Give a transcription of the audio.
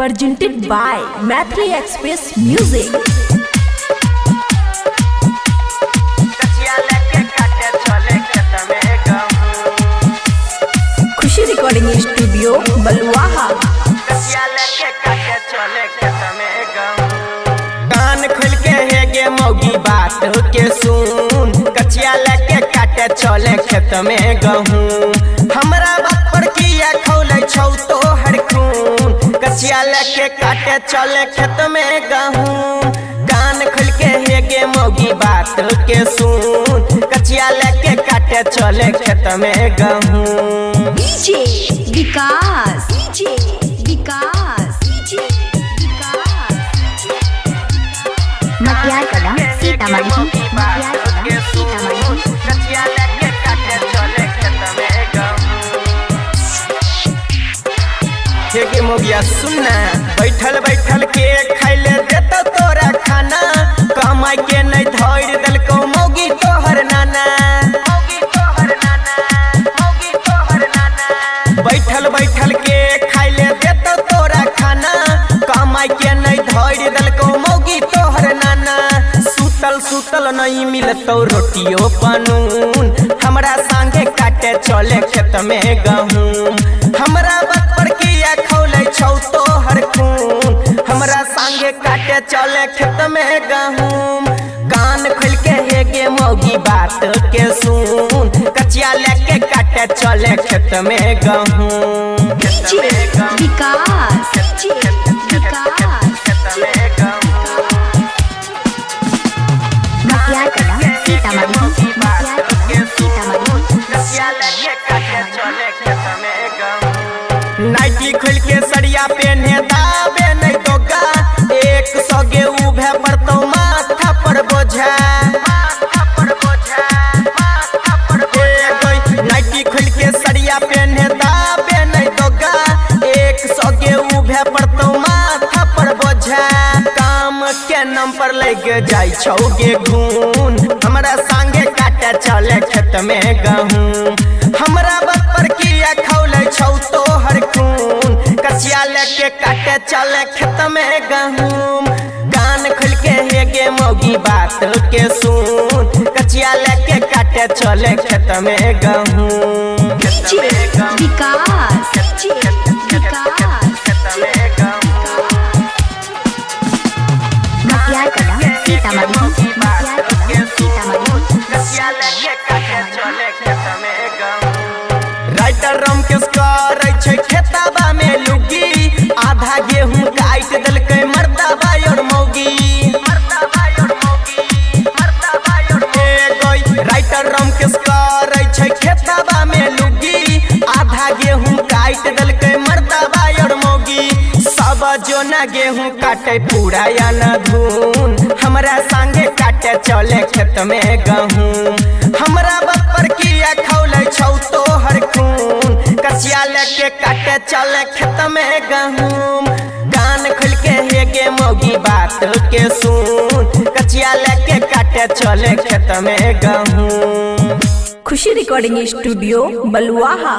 presented by Maitri Express Music. Khushi recording studio Balwaha. कान खोल के है गे मौगी बात के सुन, कचिया लेके काटे चले खेत में गहूँ। हमरा बात पर किया खौले छौ तो हर खून, कचिया लेके काटे चले खेत में गहूँ। कान खोल के है गे मौगी बात के सुन, कचिया लेके काटे चले खेत में गहूँ। डीजे विकास, डीजे विकास, डीजे विकास। मटियार कला सीतामढ़ी, मटियार कला सीतामढ़ी। कचिया लेके काटे चले खेत में गहूँ। हे गे मोगिया सुनना, बैठल बैठल के खाइले देतो तोरा खाना, कमाई के नहीं धोइर दलको मौगी तोहर नाना। बैठल बैठल के खाइले देतो तोरा खाना, कमाई के नहीं धोइर दलको मौगी तोहर नाना। सुतल सुतल नहीं मिलतो रोटियो पनून, हमरा संगे काटे चले खेत में गहूँ। हमरा बात पर किया खौले छौ तो हर खून, हमरा संगे काटे चले खेत में गहूँ। कान खोल के है गे मौगी बात के सुन, कचिया लेके काटे चले खेत में गहूँ। डीजे विकास, डीजे विकास। मटियार कला सीतामढ़ी, मटियार कला सीतामढ़ी। नाइटी खोल के सड़िया पेन्हे दाबे नहीं दोगा, 100 गे उभे पड़तो माथा पर बोझा। नाइटी खोल के सड़िया पेन्हे दाबे नहीं दोगा, 100 गे उभे पड़तो माथा पर बोझा। काम के नाम पर लग जाई छौ गे घून, हमरा संगे काटे चले खेत में गहूँ। हमरा बात पर किया खौले छौ तो हर खून, कचिया लेके काटे चले खेत में गहूँ। कान खोल के है गे मौगी बात के सुन, कचिया लेके काटे चले खेत में गहूँ। डीजे विकास, डीजे विकास। मटियार कला सीतामढ़ी, मटियार कला सीतामढ़ी। राइटर रमकेश करै छै खेताबा में लुगी, आधा गेहूं काट देलकै मर्दाबा और मौगी। राइटर रमकेश करै छै खेताबा में लुगी, आधा गेहूं काट देलकै मर्दाबा और मौगी। सब जोना गेहूं काटे पूरा या न धून, हमरा संगे काटे चले खेत में गहूँ। हमरा बात पर किया खौले छौ तो हर खून, कचिया लेके काटे चले खेत में गहूँ। कान खोल के है गे मौगी बात के सुन, कचिया लेके काटे चले खेत में गहूँ। खुशी रिकॉर्डिंग स्टूडियो बलवाहा।